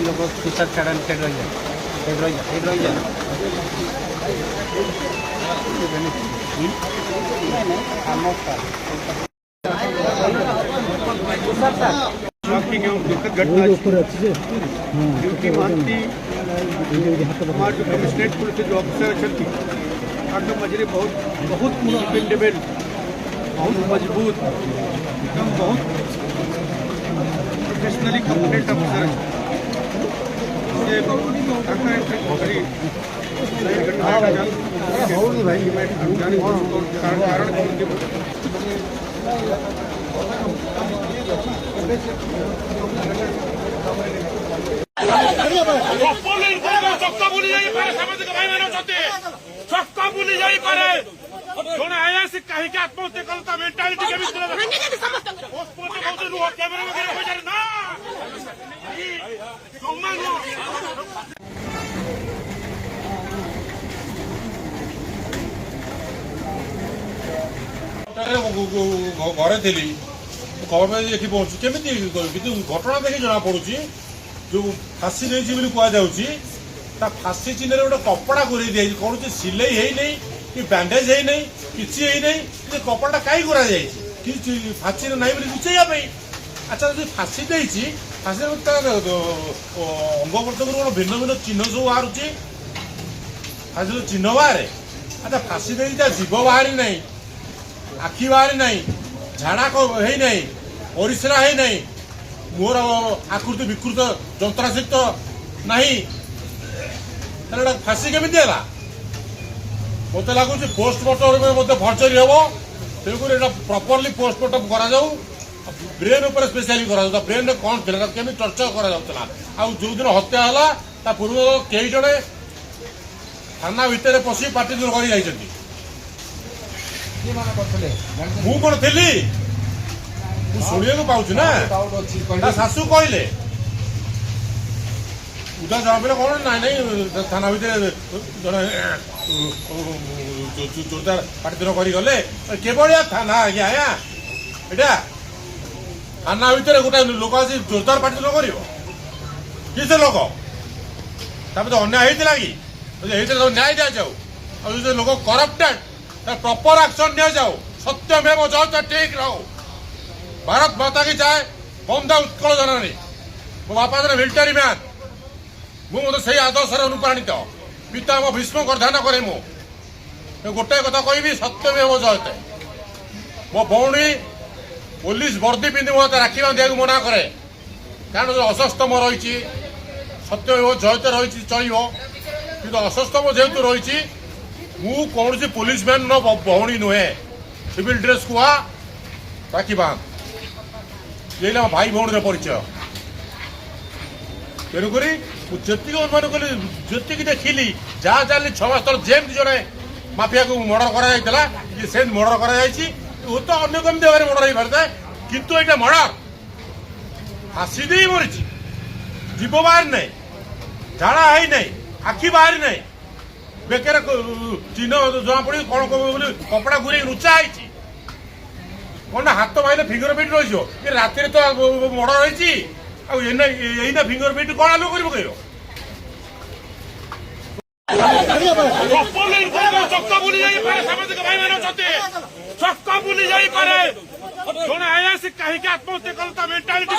लोग सुसार छाड़ा रही जा दुखद घटना ड्यूटी महांती हमारे जो कमिश्नरेट पुलिस जो ऑफिसर अच्छी ताकि मजरे बहुत डिपेंडेबल बहुत मजबूत एकदम बहुत प्रोफेशनली कंप्लीट ऑफिसर आत्महत्या करता मेंटालिटी के घरे थी खबर पाई ये पहुंचू केमी कि घटना देखिए जना पड़ू जो फाँसी नहीं कहुच्छा फाँसी चिन्ह गोटे कपड़ा घूरी दी कौन सिलाई है नहीं कि बैंडेज है नहीं किसी है नहीं कपड़ा कहीं करा फाँसी ना लुचाइवाई अच्छा जो फाँसी देती फाँसी अंग प्रत्यंग भिन्न भिन्न चिन्ह सब बाहर फाँसी चिन्ह बाहर अच्छा फाँसी दे जीव बाहरी ना आखि बाहरी ना झाड़ा है नहीं परिश्रा है नहीं मोर आकृति विकृत जंत्राशिक्त नहीं फाँसी केमी है मत लगुच पोस्टमार्टम मत भर्चरी हम तेणुक प्रॉपरली पोस्टमार्टम करा ब्रेन उपर स्पेशली करा ब्रेन कौन थी केमी टर्चर करा जो दिन हत्या है पूर्व कई जड़े थाना भितर पशि पार्टी दूर कर मु कौन थी शुणा पाऊँ ना शाशु कहले उदा जवाब कौन ना नहीं थाना भितर जड़े जोरदार पार्टी कर गले केवलिया थाना आज्ञा आया एटा थाना भितर गोटे लोक आज जोरदार पार्टी कर किसे लोक तो अन्याय होता कि न्याय दि जाऊ जो लोक करप्टेड प्रॉपर एक्शन नि जाऊ सत्यमेव जयते ठीक रहो भारत माता की जाए बंदा उत्कल जननी मो बापा जन मिलिटारी मैन मुझे से आदर्श अनुप्राणित पिता मो भीष्म गर्धान करे मु गोटे कथा कहि सत्यमेव जयते मो भौणी पुलिस वर्दी पिंधि मत राखी बांधिया मना करे कारण जो असस्तम रही सत्यमेव जयते रही चलो कि असस्तम जेहेतु रही कौन पुलिस मैन भौणी नुहे सिविल ड्रेस कुआ राखी बांध ये भाई भौणी परिचय तेणुक जी अनुमान कली जी देखिली जहाँ चली 6 मास तक जेम जड़े माफिया को मर्डर कराइला से मर्डर कर तो अन्य कमी देव मर्डर हो पारे किंतु यहाँ मर्डर फाँसी दे मरी जीव बाहर ना झाड़ा है ना आखि बाहरी ना बेकार चिन्ह जमा पड़ी कौन कपड़ा घूरे लुचा कौन हाथ मारे फिंगर प्रिंट रही रात तो मर्डर रही फिंगर प्रिंट कौन आलू कर चक्का बुली सामाजिक भाई मैंने चक्का बुली आत्महत्या करता मेंटालिटी